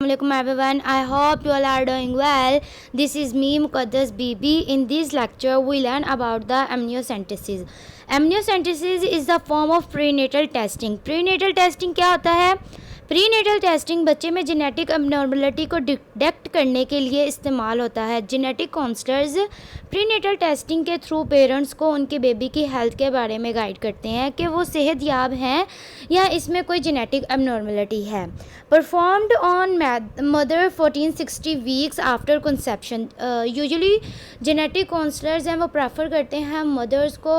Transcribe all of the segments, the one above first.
Assalamualaikum everyone. I hope you all are doing well. This is me Muqaddas Bibi. In this lecture we learn about the amniocentesis. Amniocentesis is the form of prenatal testing. Prenatal testing क्या होता है? Prenatal testing बच्चे में genetic abnormality को detect करने के लिए इस्तेमाल होता है. जेनेटिक काउंसलर्स प्रीनेटल टेस्टिंग के थ्रू पेरेंट्स को उनके बेबी की हेल्थ के बारे में गाइड करते हैं कि वो सेहतयाब हैं या इसमें कोई जेनेटिक अबनॉर्मलिटी है. Performed on mother 1460 weeks after conception. Usually genetic counsellors हैं वो प्रेफर करते हैं मदर्स को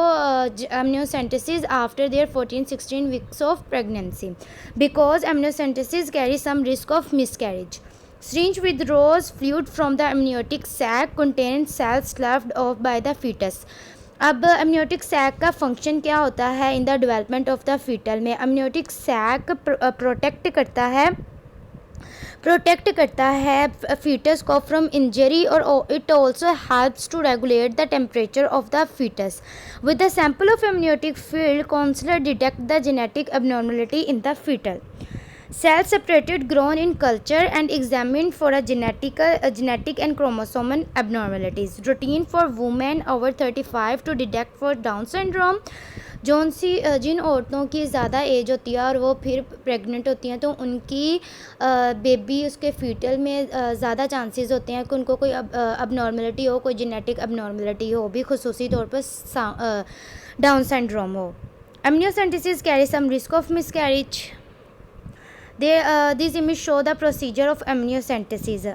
amniocentesis after their 14-16 weeks of pregnancy because amniocentesis carries some risk of miscarriage. Syringe withdraws fluid from the amniotic sac containing cells left off by the fetus. अब amniotic sac का function क्या होता है in the development of the fetal में? amniotic sac protect करता है fetus को from injury और it also helps to regulate the temperature of the fetus. With the sample of amniotic fluid counsellor detect the genetic abnormality in the fetal. Cells separated grown in culture and examined for a genetic and chromosomal abnormalities. Routine for women over 35 to detect for Down syndrome. जिन औरतों की ज़्यादा as होती है और वो फिर pregnant होती हैं तो उनकी बेबी उसके फीटल में ज़्यादा चांसेस होते हैं कि उनको कोई अबनॉर्मलिटी हो, कोई जेनेटिक अबनॉर्मलिटी हो भी, खुसूसी तौर पर डाउन सिंड्रोम हो. amniocentesis carries some risk of miscarriage. These images show the procedure of amniocentesis.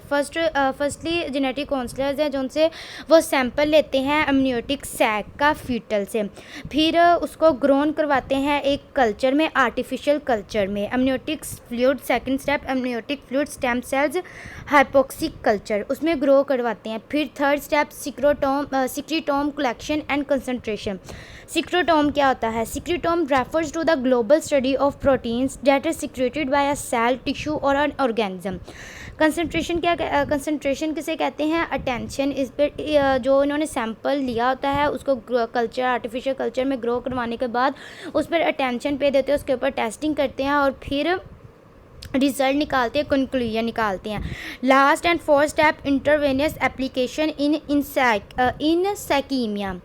Firstly genetic counsellors हैं जो उनसे वो सैंपल लेते हैं amniotic sac का फीटल से, फिर उसको ग्रोन करवाते हैं एक कल्चर में, आर्टिफिशियल कल्चर में. amniotic fluid second step, amniotic fluid stem cells hypoxic culture, उसमें ग्रो करवाते हैं. फिर third step secretome collection and concentration. Secretome क्या होता है? Secretome refers to the global study of proteins that is secreted by a cell, tissue or an organism. Concentration किसे कहते हैं? अटेंशन. इस पर जो इन्होंने सैंपल लिया होता है उसको कल्चर, आर्टिफिशियल कल्चर में ग्रो करवाने के बाद उस पर अटेंशन पे देते हैं, उसके ऊपर टेस्टिंग करते हैं और फिर रिजल्ट निकालते हैं, कंक्लूजन निकालते हैं. Last and fourth step intravenous application in ischemia.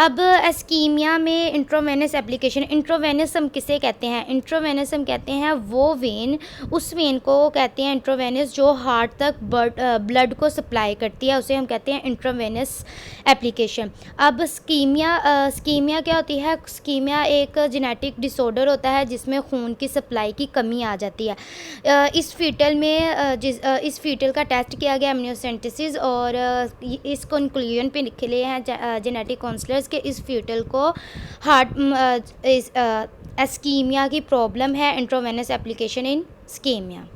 अब एस्कीमिया में इंट्रोवेनस एप्लीकेशन. इंट्रोवेनस हम किसे कहते हैं? इंट्रोवेनस हम कहते हैं वो वेन, उस वेन को कहते हैं इंट्रोवेनस जो हार्ट तक ब्लड को सप्लाई करती है, उसे हम कहते हैं इंट्रोवेनस एप्लीकेशन. अब स्कीमिया क्या होती है? स्कीमिया एक जेनेटिक डिसऑर्डर होता है जिसमें खून की सप्लाई की कमी आ जाती है. इस फीटल का टेस्ट किया गया amniocentesis और इस कंक्लूजन पे निकले हैं जेनेटिक काउंसलर के इस फीटल को हार्ट एस्कीमिया की प्रॉब्लम है, intravenous application in ischemia.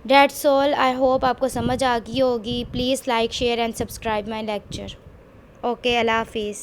That's all. I hope आपको समझ आ गई होगी. Please like, share and subscribe my lecture. Okay, अल्लाह हाफिज़.